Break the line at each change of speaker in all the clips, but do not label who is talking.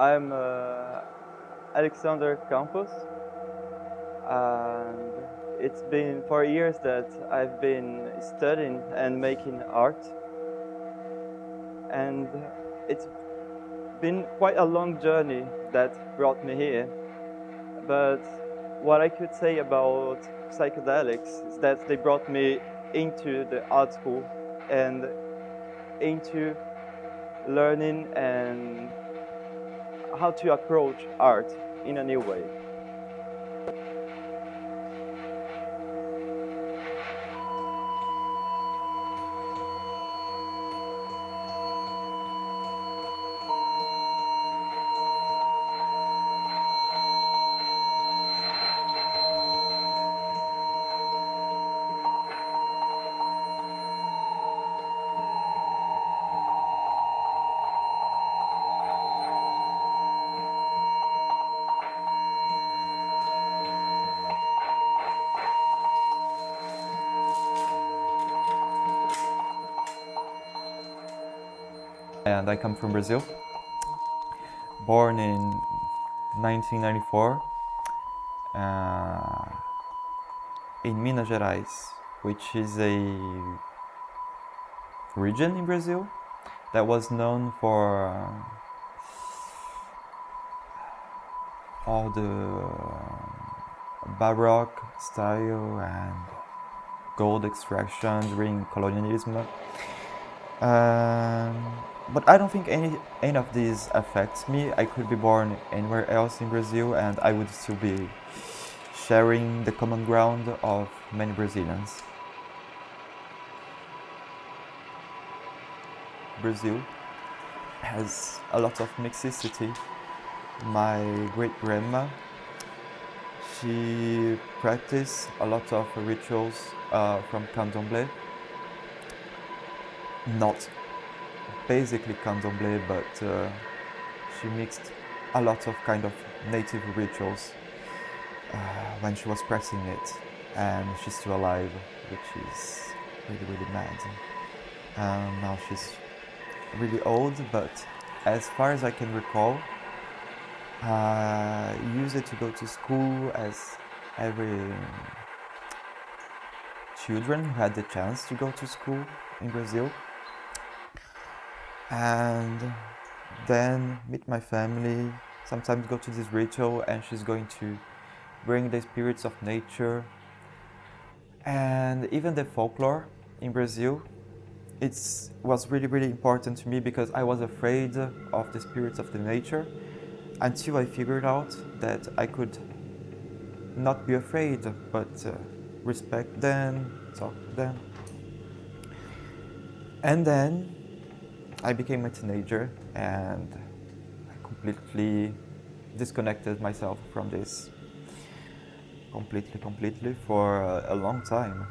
I'm Alexandre Campos, and it's been 4 years that I've been studying and making art, and it's been quite a long journey that brought me here. But what I could say about psychedelics is that they brought me into the art school and into learning and how to approach art in a new way.
And I come from Brazil, born in 1994 in Minas Gerais, which is a region in Brazil that was known for all the Baroque style and gold extraction during colonialism. But I don't think any of these affects me. I could be born anywhere else in Brazil and I would still be sharing the common ground of many Brazilians. Brazil has a lot of mixicity. My great-grandma, she practiced a lot of rituals from candomblé. Not basically candomblé, but she mixed a lot of kind of native rituals when she was practicing it, and she's still alive, which is really mad. Now she's really old, but as far as I can recall, used to go to school as every children who had the chance to go to school in Brazil. And then meet my family, sometimes go to this ritual, and she's going to bring the spirits of nature and even the folklore in Brazil. It was really important to me because I was afraid of the spirits of the nature until I figured out that I could not be afraid, but respect them, talk to them. And then I became a teenager and I completely disconnected myself from this completely for a long time.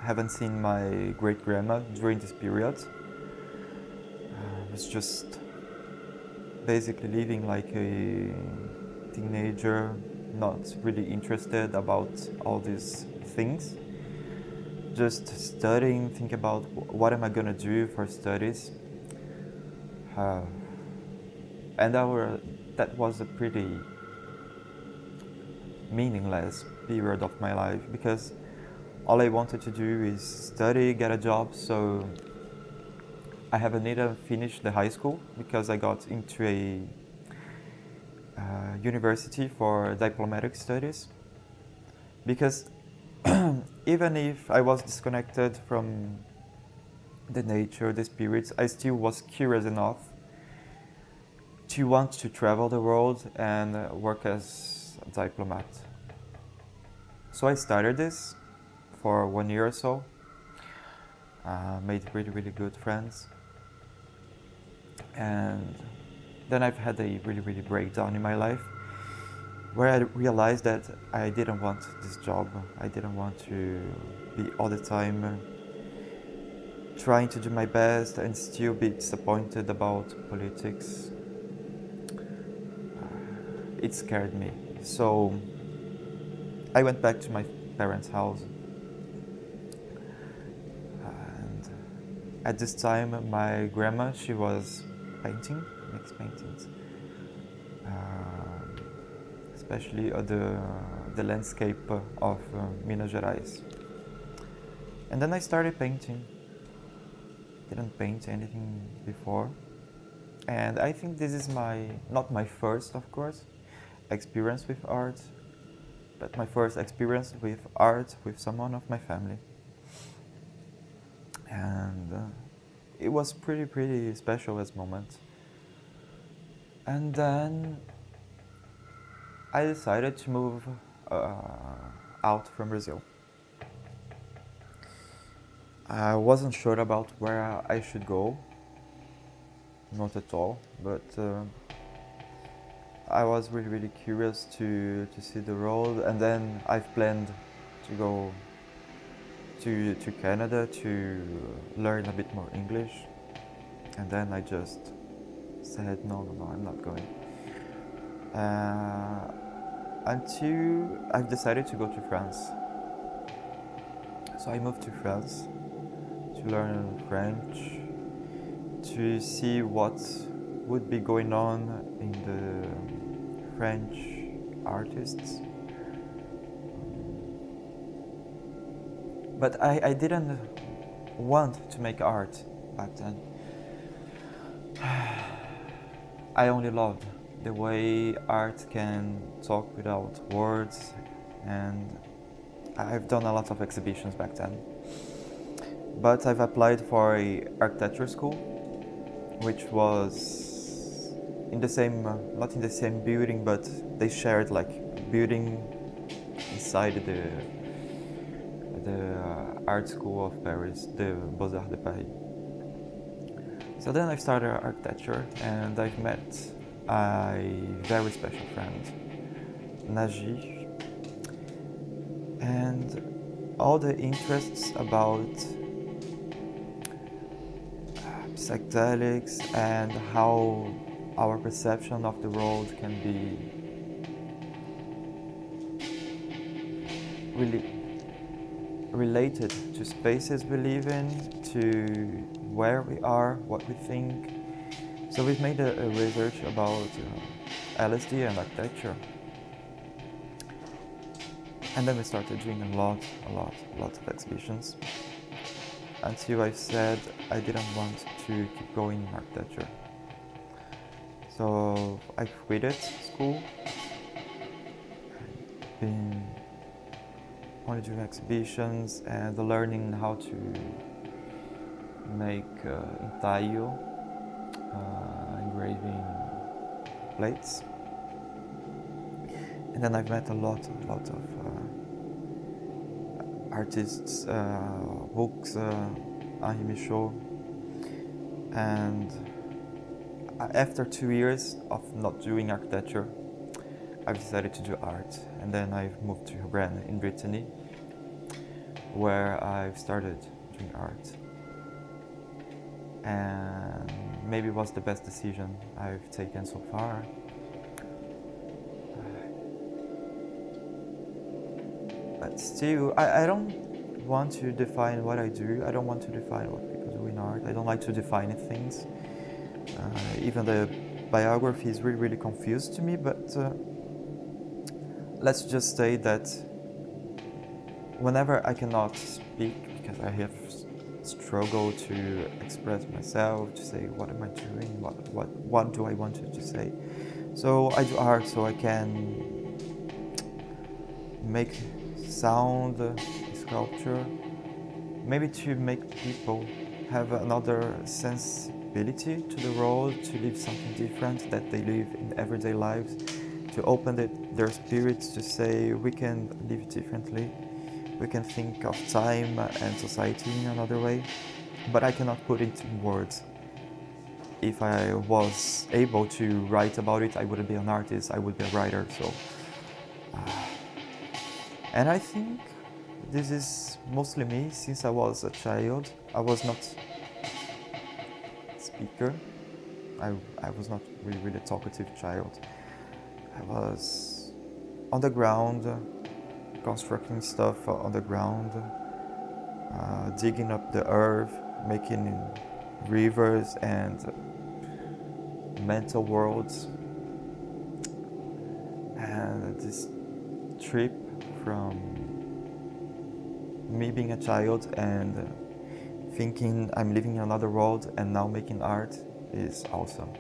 Haven't seen my great-grandma during this period. I was just basically living like a teenager, not really interested about all these things. Just studying, think about what am I gonna do for studies. And that was a pretty meaningless period of my life because all I wanted to do is study, get a job, so I haven't even finished the high school because I got into a university for diplomatic studies. Because even if I was disconnected from the nature, the spirits, I still was curious enough to want to travel the world and work as a diplomat. So I started this for 1 year or so, made really good friends, and then I've had a really breakdown in my life where I realized that I didn't want this job. I didn't want to be all the time trying to do my best and still be disappointed about politics. It scared me. So I went back to my parents' house. And at this time, my grandma, she was painting makes paintings, especially the landscape of Minas Gerais. And then I started painting. Didn't paint anything before, and I think this is not my first, of course, experience with art, but my first experience with art with someone of my family. And it was pretty special as moment. And then I decided to move out from Brazil. I wasn't sure about where I should go, not at all, but I was really curious to see the world, and then I've planned to go to Canada to learn a bit more English, and then I just said no, I'm not going. Until I've decided to go to France. So I moved to France to learn French, to see what would be going on in the French artists. But I didn't want to make art back then. I only loved the way art can talk without words, and I've done a lot of exhibitions back then. But I've applied for a architecture school, which was in the same, not in the same building, but they shared like building inside the art school of Paris, the Beaux-Arts de Paris. So then I started architecture, and I've met a very special friend, Naji, and all the interests about psychedelics and how our perception of the world can be really related to spaces we live in, to where we are, what we think. So we've made a research about LSD and architecture. And then we started doing a lot of exhibitions, until I said I didn't want to keep going in architecture. So I quitted school, been only doing exhibitions and learning how to make entallo, engraving plates. And then I've met a lot of artists, books, Henri Michaud, and after 2 years of not doing architecture, I've decided to do art, and then I've moved to Rennes in Brittany, where I've started doing art. And maybe it was the best decision I've taken so far. But still, I don't want to define what I do. I don't want to define what people do in art. I don't like to define things. Even the biography is really confused to me, but let's just say that whenever I cannot speak because I have struggled to express myself, to say what am I doing, what do I want to say. So I do art so I can make sound, sculpture, maybe to make people have another sensibility to the world, to live something different that they live in everyday lives, to open their spirits to say we can live differently, we can think of time and society in another way, but I cannot put it in words. If I was able to write about it, I wouldn't be an artist, I would be a writer. So. And I think this is mostly me. Since I was a child, I was not a speaker. I was not really a talkative child. I was on the ground, constructing stuff on the ground, digging up the earth, making rivers and mental worlds, and this trip from me being a child and thinking I'm living in another world and now making art is awesome.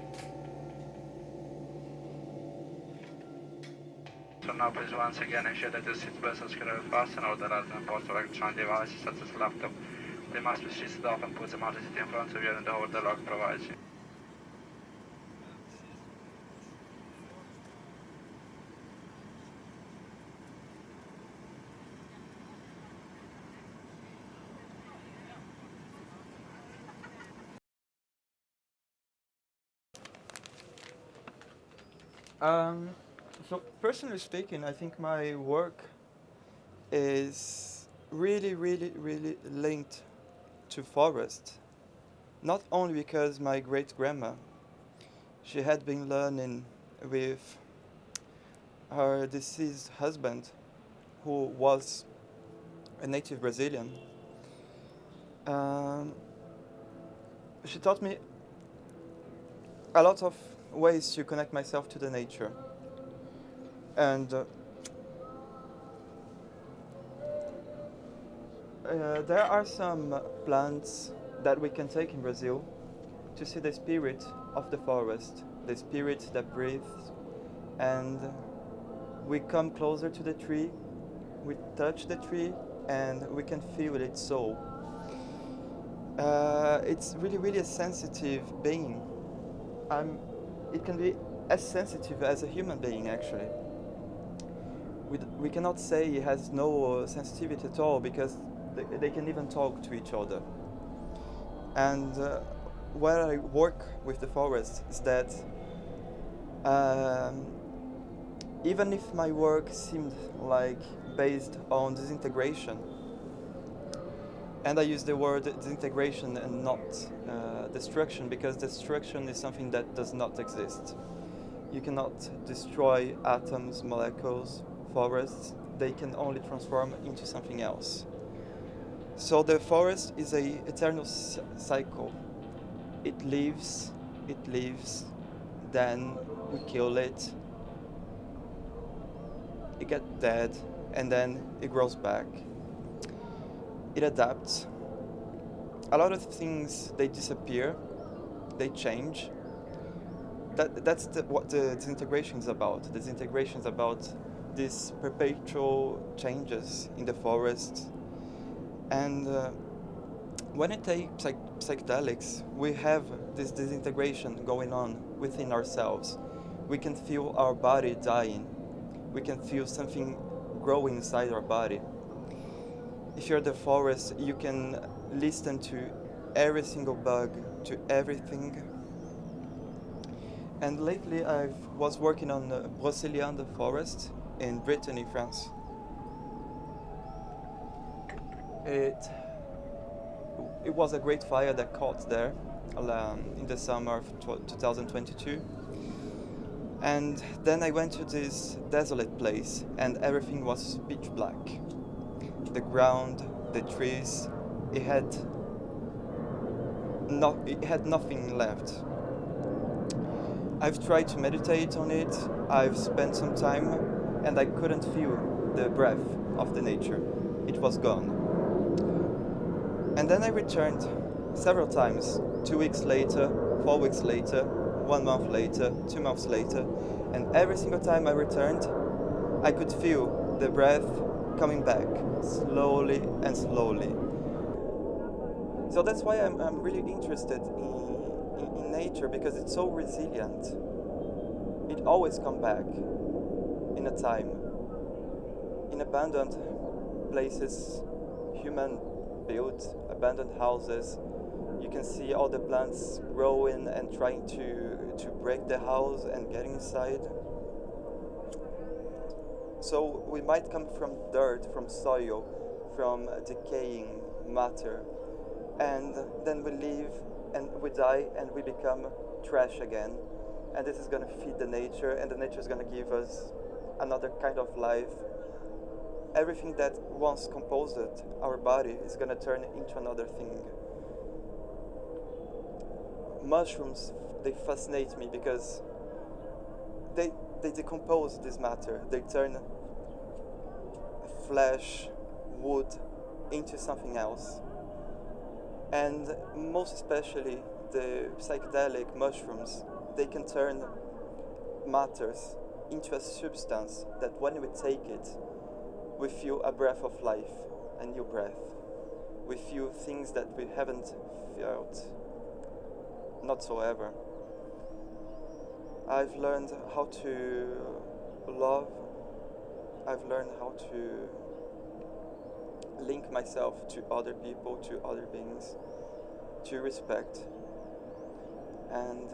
Tornò preso once again and showed that the six vessels could have passed and ordered out and ported electronic devices such as laptop. They must be switched off and put them out in front of you and hold the lock provides you.
So personally speaking, I think my work is really linked to forest. Not only because my great grandma, she had been learning with her deceased husband, who was a native Brazilian. She taught me a lot of ways to connect myself to the nature. And there are some plants that we can take in Brazil to see the spirit of the forest, the spirit that breathes, and we come closer to the tree, we touch the tree, and we can feel its soul. It's really a sensitive being. It can be as sensitive as a human being, actually. We cannot say it has no sensitivity at all, because they can even talk to each other. And where I work with the forest is that even if my work seemed like based on disintegration, and I use the word disintegration and not destruction, because destruction is something that does not exist. You cannot destroy atoms, molecules, forests. They can only transform into something else. So the forest is a eternal cycle. It lives, then we kill it, it gets dead, and then it grows back. It adapts. A lot of things, they disappear, they change. That's what the disintegration is about. The disintegration is about these perpetual changes in the forest. And when I take psychedelics, we have this disintegration going on within ourselves. We can feel our body dying. We can feel something growing inside our body. If you're in the forest, you can listen to every single bug, to everything. And lately I was working on the Brasile forest in Brittany, France. It was a great fire that caught there in the summer of 2022. And then I went to this desolate place and everything was pitch black. The ground, the trees, it had nothing left. I've tried to meditate on it, I've spent some time, and I couldn't feel the breath of the nature. It was gone. And then I returned several times, 2 weeks later, 4 weeks later, 1 month later, 2 months later, and every single time I returned, I could feel the breath coming back, slowly and slowly. So that's why I'm really interested in nature, because it's so resilient. It always comes back in a time. In abandoned places, human built abandoned houses, you can see all the plants growing and trying to break the house and get inside. So we might come from dirt, from soil, from decaying matter, and then we live and we die and we become trash again. And this is going to feed the nature, and the nature is going to give us another kind of life. Everything that once composed our body is going to turn into another thing. Mushrooms they fascinate me because they decompose this matter. They turn flesh, wood into something else. And most especially the psychedelic mushrooms, they can turn matters into a substance that when we take it, we feel a breath of life, a new breath. We feel things that we haven't felt, not so ever. I've learned how to love. I've learned how to link myself to other people, to other beings, to respect. And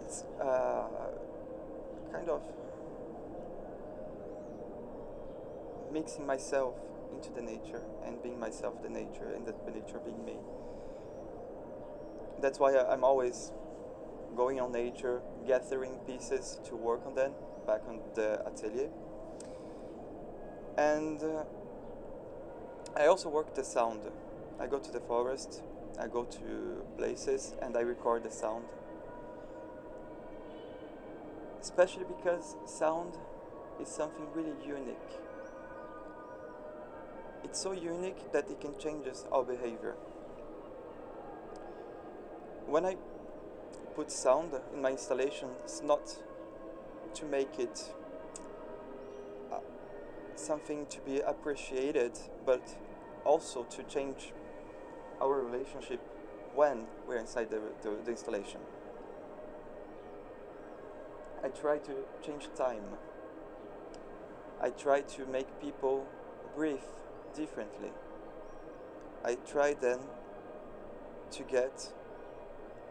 it's kind of mixing myself into the nature and being myself the nature and the nature being me. That's why I'm always going on nature, gathering pieces to work on them back on the atelier. And I also work the sound. I go to the forest, I go to places and I record the sound. Especially because sound is something really unique. It's so unique that it can change our behavior. When I put sound in my installation, it's not to make it something to be appreciated, but also to change our relationship when we're inside the installation. I try to change time. I try to make people breathe differently. I try then to get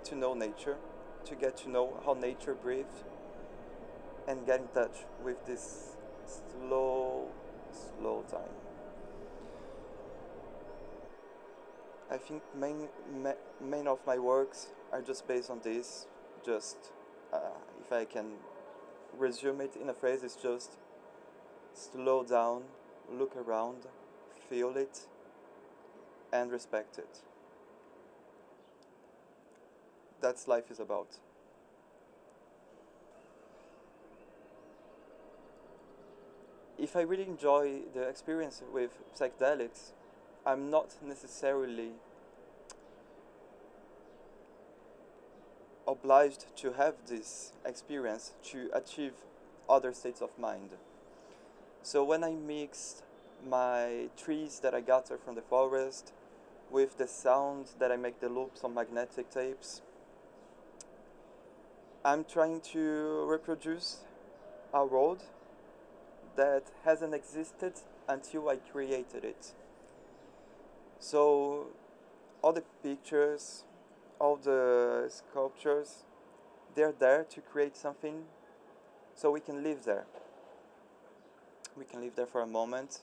to know nature, to get to know how nature breathes, and get in touch with this slow time. I think main of my works are just based on this. Just if I can resume it in a phrase, it's just slow down, look around, feel it, and respect it. That's life is about. If I really enjoy the experience with psychedelics, I'm not necessarily obliged to have this experience to achieve other states of mind. So when I mixed my trees that I gathered from the forest with the sound that I make the loops on magnetic tapes, I'm trying to reproduce a world that hasn't existed until I created it. So all the pictures, all the sculptures, they're there to create something so we can live there. We can live there for a moment.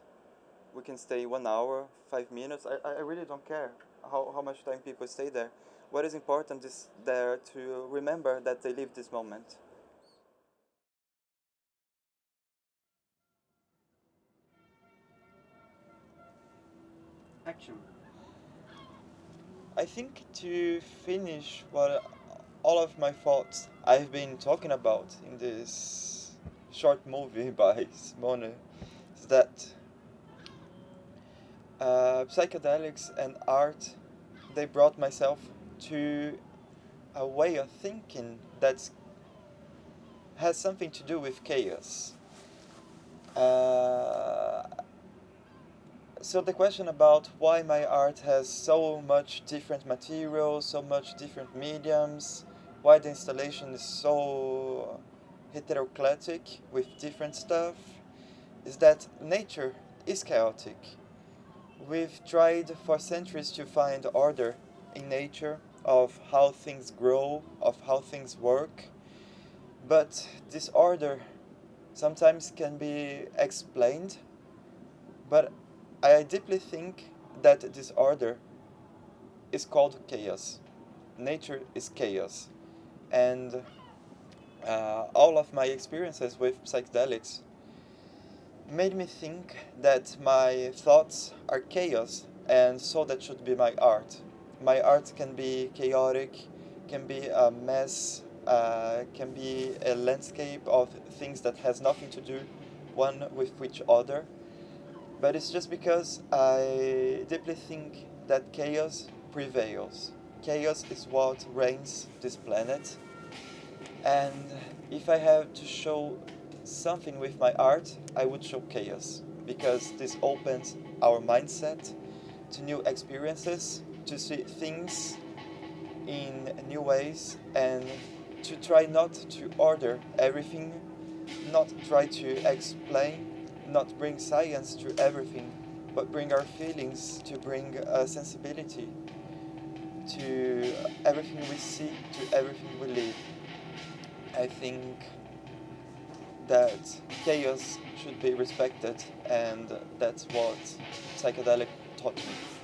We can stay 1 hour, 5 minutes. I really don't care how much time people stay there. What is important is there to remember that they live this moment.
Action.
I think to finish what all of my thoughts I've been talking about in this short movie by Simone is that psychedelics and art, they brought myself to a way of thinking that has something to do with chaos. So the question about why my art has so much different materials, so much different mediums, why the installation is so heteroclitic with different stuff, is that nature is chaotic. We've tried for centuries to find order in nature, of how things grow, of how things work, but this order sometimes can be explained, but I deeply think that this order is called chaos. Nature is chaos. And all of my experiences with psychedelics made me think that my thoughts are chaos, and so that should be my art. My art can be chaotic,
can be a mess, can be a landscape of things that has nothing to do one with each other. But it's just because I deeply think that chaos prevails. Chaos is what reigns this planet. And if I have to show something with my art, I would show chaos, because this opens our mindset to new experiences, to see things in new ways, and to try not to order everything, not try to explain, not bring science to everything, but bring our feelings, to bring a sensibility to everything we see, to everything we live. I think that chaos should be respected, and that's what psychedelic taught me.